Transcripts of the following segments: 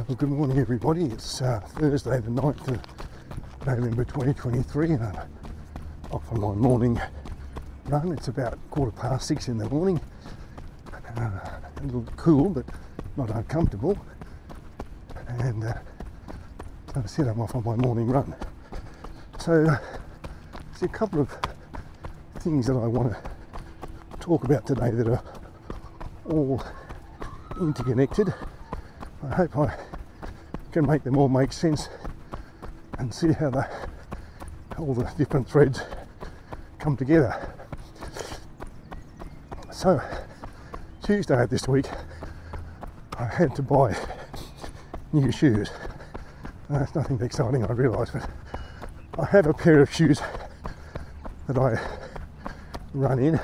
Well, good morning everybody. It's Thursday the 9th of November 2023 and I'm off on my morning run. It's about 6:15 in the morning. A little cool but not uncomfortable. And as I said, I'm off on my morning run. So there's a couple of things that I want to talk about today that are all interconnected. I hope I can make them all make sense and see how all the different threads come together. So Tuesday of this week I had to buy new shoes. It's nothing exciting, I realise, but I have a pair of shoes that I run in,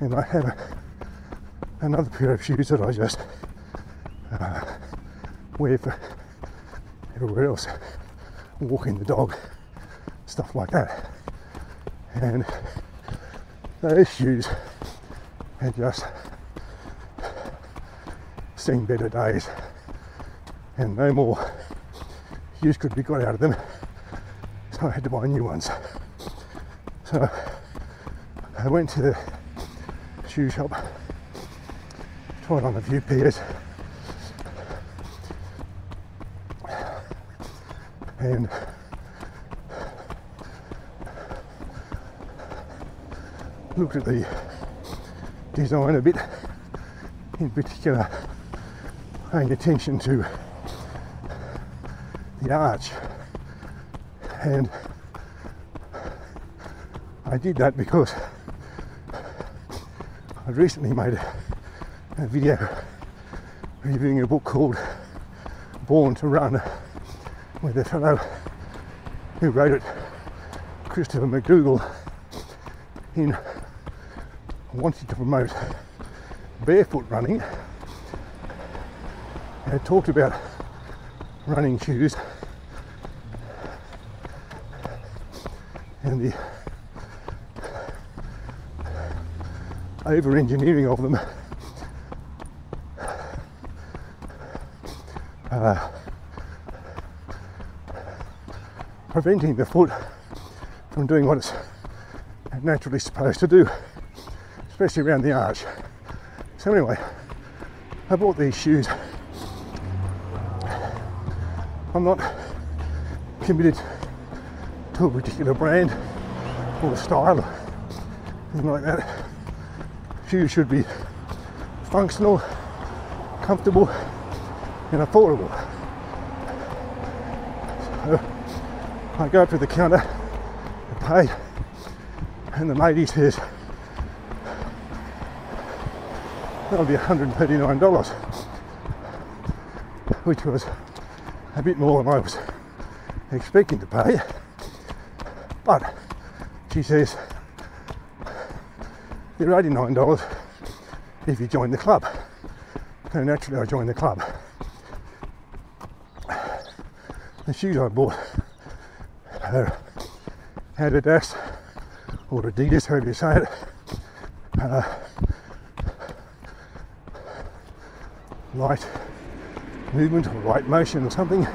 and I have another pair of shoes that I just wear for everywhere else, walking the dog, stuff like that. And those shoes had just seen better days, and no more use could be got out of them, so I had to buy new ones. So I went to the shoe shop, tried on a few pairs, and looked at the design a bit, in particular paying attention to the arch. And I did that because I'd recently made a video reviewing a book called Born to Run, where the fellow who wrote it, Christopher McDougall, in wanting to promote barefoot running, had talked about running shoes and the over-engineering of them preventing the foot from doing what it's naturally supposed to do, especially around the arch. So anyway, I bought these shoes. I'm not committed to a particular brand or style, anything like that. Shoes should be functional, comfortable and affordable. So I go up to the counter to pay, and the lady says that'll be $139, which was a bit more than I was expecting to pay. But she says they're $89 if you join the club. So naturally I joined the club. The shoes I bought are Adidas, or Adidas, however you say it. Light movement or light motion or something,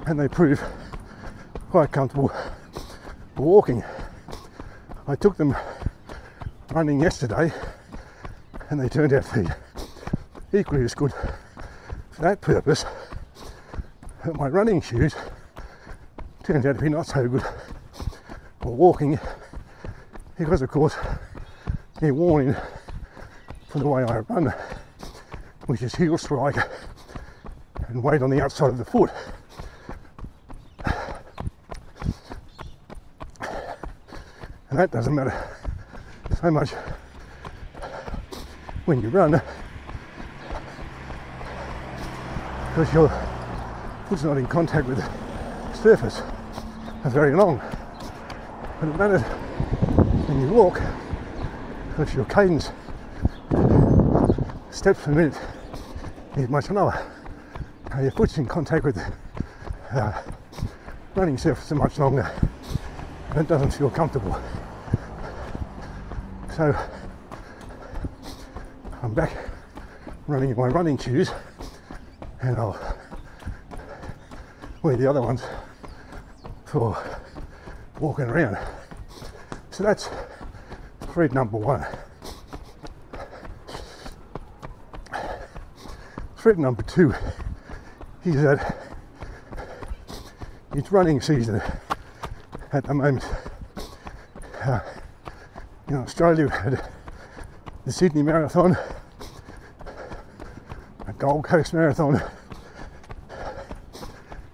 and they prove quite comfortable for walking. I took them running yesterday and they turned out to be equally as good for that purpose, but my running shoes turned out to be not so good for walking, because of course they're worn in for the way I run, which is heel strike and weight on the outside of the foot. And that doesn't matter so much when you run, because your foot's not in contact with the surface for very long. But it matters when you walk, because your cadence, steps per minute, is much lower. Your foot's in contact with the running surface for much longer, and it doesn't feel comfortable. So I'm back running in my running shoes, and I'll wear the other ones for walking around. So that's thread number one. Thread number two is that it's running season at the moment. In Australia, we had the Sydney Marathon, a Gold Coast Marathon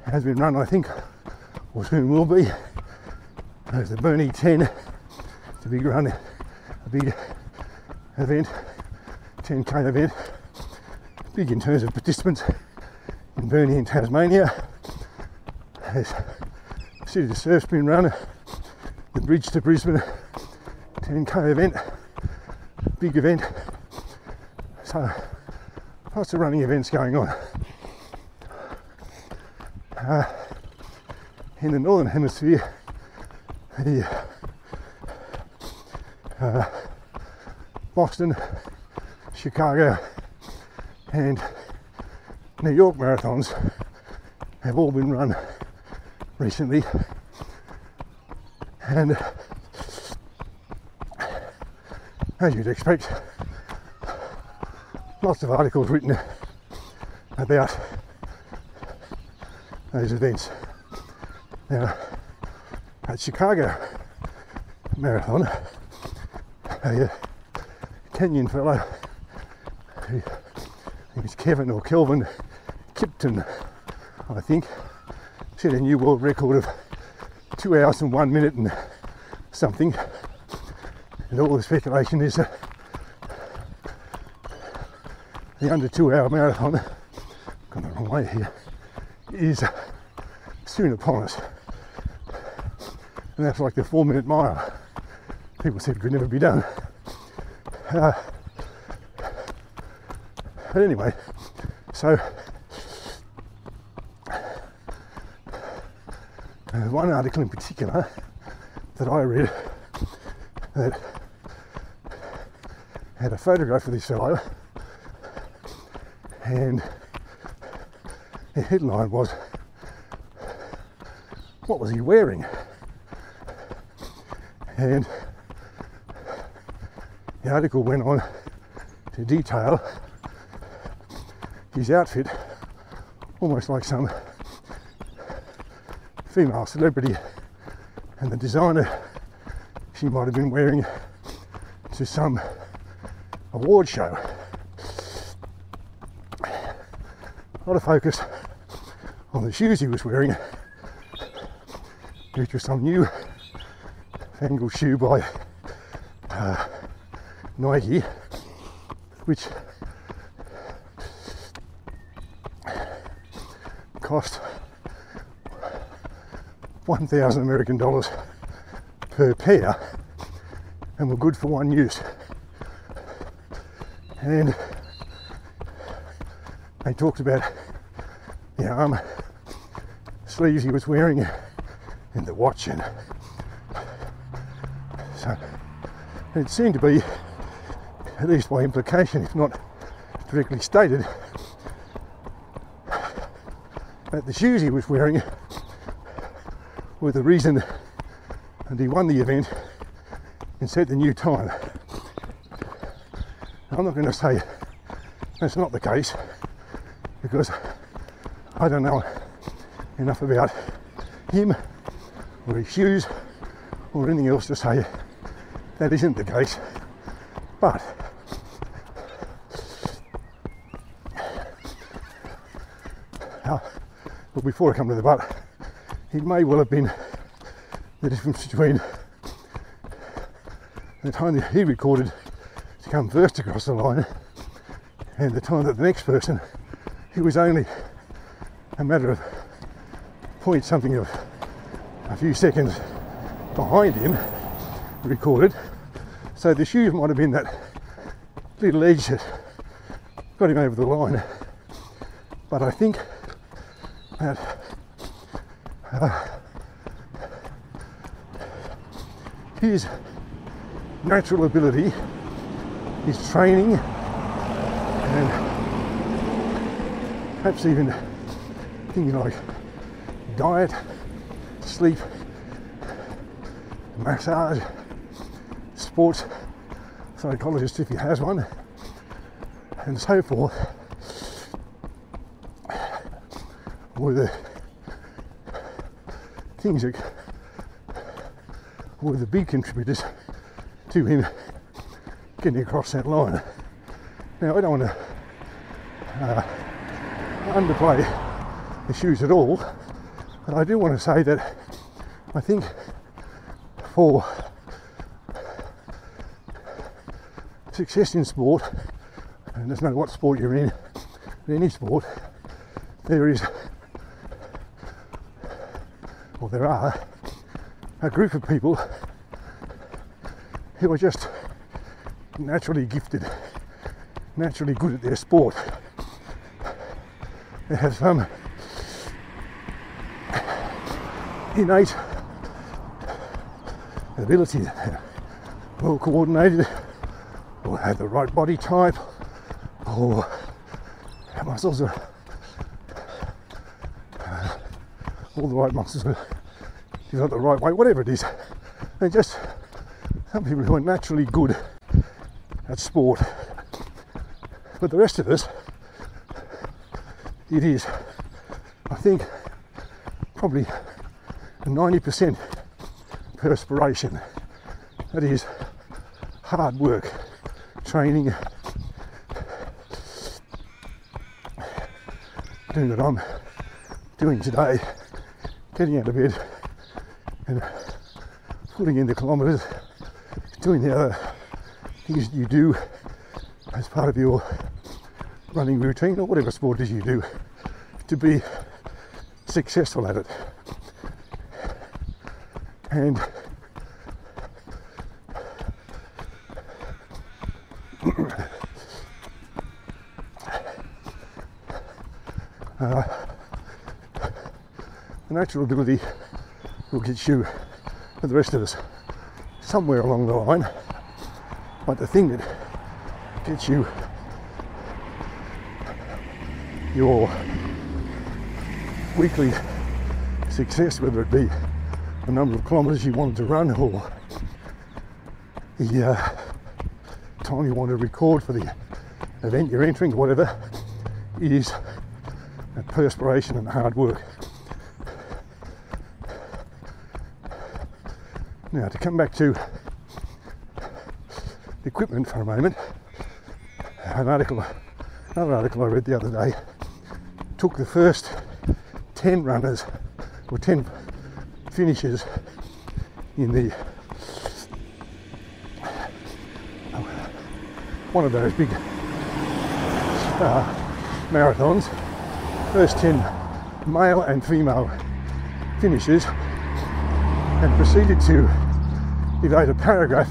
has been run, I think, or soon will be. There's the Burnie 10, it's a big run, a big event, 10k event, big in terms of participants in Burnie in Tasmania. There's City to Surf's been run, the Bridge to Brisbane 10k event, big event. So lots of running events going on. In the Northern Hemisphere, the Boston, Chicago and New York marathons have all been run recently, and as you'd expect, lots of articles written about those events. Now, at Chicago Marathon, a Kenyan fellow, I think it's Kevin or Kelvin Kipton, I think, set a new world record of 2 hours and 1 minute and something. And all the speculation is that the under 2 hour marathon, gone the wrong way here, is soon upon us. And that's like the 4 minute mile. People said it could never be done. But anyway, so one article in particular that I read that had a photograph of this fellow, and the headline was, "What was he wearing?" And the article went on to detail his outfit, almost like some female celebrity, and the designer she might have been wearing to some award show. A lot of focus on the shoes he was wearing, which was some new fangled shoe by Nike, which cost $1,000 American per pair and were good for one use. And they talked about the arm sleeves he was wearing and the watch, and so it seemed to be, at least by implication, if not directly stated, that the shoes he was wearing were the reason that he won the event and set the new time. I'm not going to say that's not the case, because I don't know enough about him or his shoes or anything else to say that isn't the case. But before I come to the but, it may well have been the difference between the time that he recorded to come first across the line and the time that the next person, who was only a matter of point something of a few seconds behind him, recorded. So the shoes might have been that little edge that got him over the line. But I think that his natural ability, his training, and perhaps even things like diet, sleep, massage, sports psychologist if he has one, and so forth, were the things that were the big contributors to him getting across that line. Now, I don't want to underplay the shoes at all, but I do want to say that I think for success in sport, and it doesn't matter what sport you're in any sport, there are a group of people who are just naturally gifted, naturally good at their sport. They have some innate ability, well coordinated, or have the right body type, or muscles are all the right muscles are developed the right way, whatever it is. They're just some people who are naturally good at sport. But the rest of us, it is, I think, probably 90% perspiration. That is hard work, training, doing what I'm doing today, getting out of bed and putting in the kilometres, doing the other things you do as part of your running routine or whatever sport it is you do to be successful at it. And the natural ability will get you and the rest of us somewhere along the line, but the thing that gets you your weekly success, whether it be the number of kilometres you wanted to run or the time you want to record for the event you're entering, whatever, is perspiration and hard work. Now, to come back to equipment for a moment, another article I read the other day took the first 10 runners or 10 finishers in the one of those big marathons, first 10 male and female finishers, and proceeded to devote a paragraph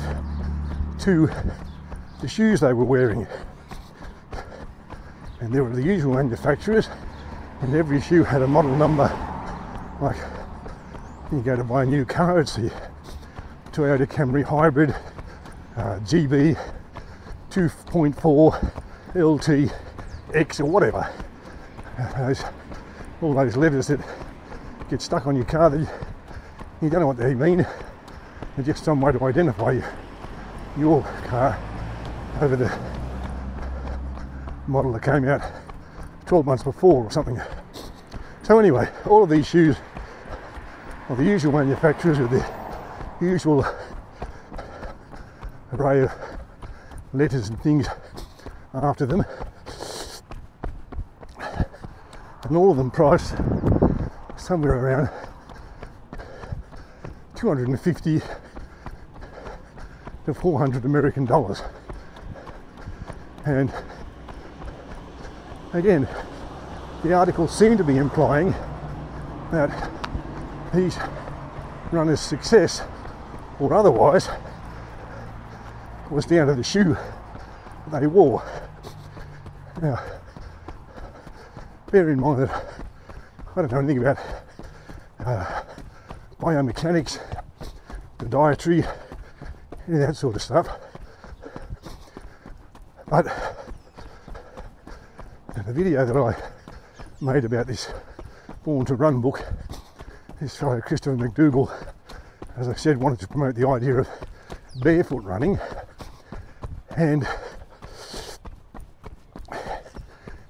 to the shoes they were wearing. And there were the usual manufacturers, and every shoe had a model number. Like you go to buy a new car, it's the Toyota Camry Hybrid GB 2.4 LT X or whatever. All those letters that get stuck on your car that you don't know what they mean. They're just some way to identify your car over the model that came out 12 months before or something. So anyway, all of these shoes are the usual manufacturers with the usual array of letters and things after them, and all of them priced somewhere around $250 to $400 American. And again, the article seemed to be implying that these runners' success, or otherwise, was down to the shoe they wore. Now, bear in mind that I don't know anything about biomechanics, podiatry, any of that sort of stuff, but the video that I made about this Born to Run book. This fellow Christopher McDougall, as I said, wanted to promote the idea of barefoot running, and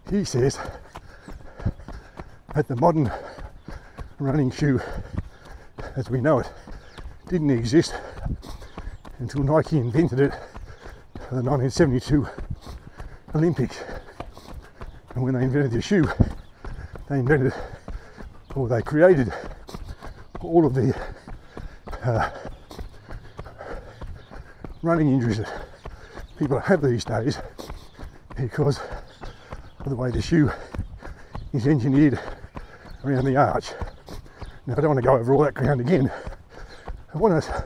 he says that the modern running shoe as we know it didn't exist until Nike invented it for the 1972 Olympics. And when they invented the shoe, they invented, or they created, all of the running injuries that people have these days because of the way the shoe is engineered around the arch. Now, I don't want to go over all that ground again. What I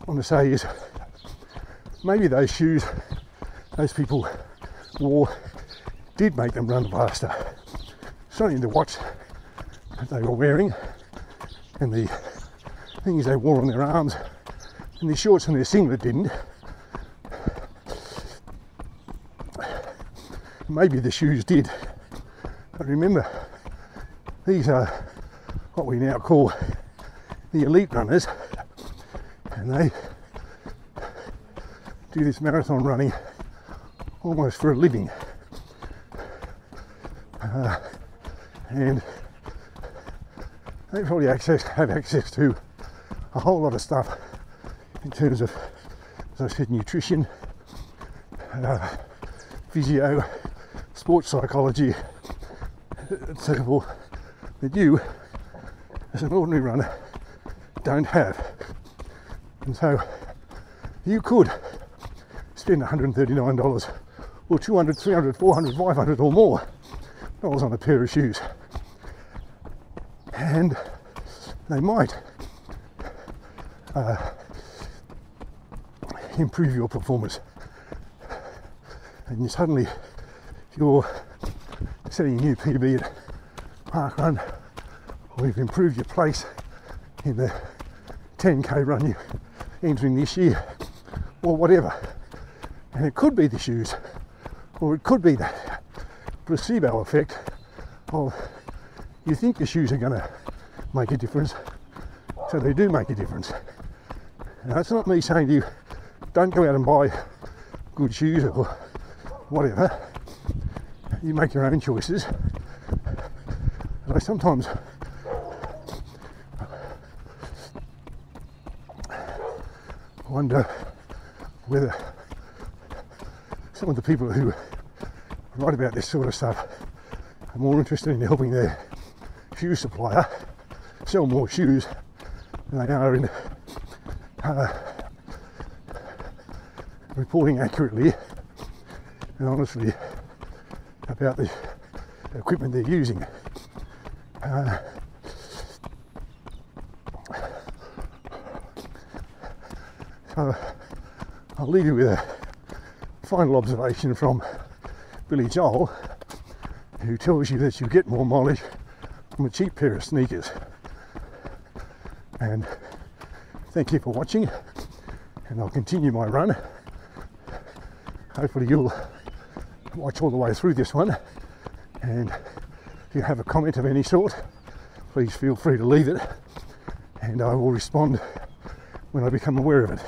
want to say is maybe those shoes those people wore did make them run faster. Certainly the watch that they were wearing and the things they wore on their arms and the shorts and their singlet didn't. Maybe the shoes did. But remember, these are what we now call the elite runners, and they do this marathon running almost for a living. And they probably have access to a whole lot of stuff in terms of, as I said, nutrition, physio, sports psychology, etc., that you, as an ordinary runner, don't have. And so you could spend $139 or $200, $300, $400, $500 or more dollars on a pair of shoes, and they might improve your performance. And you suddenly, if you're setting a new PB at parkrun, or you've improved your place in the 10k run you're entering this year, or whatever, and it could be the shoes, or it could be that placebo effect of you think the shoes are going to make a difference, so they do make a difference. Now, it's not me saying to you don't go out and buy good shoes or whatever. You make your own choices. But I sometimes wonder whether some of the people who write about this sort of stuff are more interested in helping their shoe supplier sell more shoes than they are in reporting accurately and honestly about the equipment they're using. So I'll leave you with a final observation from Billy Joel, who tells you that you get more mileage from a cheap pair of sneakers. And thank you for watching, and I'll continue my run. Hopefully you'll watch all the way through this one, and if you have a comment of any sort, please feel free to leave it, and I will respond when I become aware of it.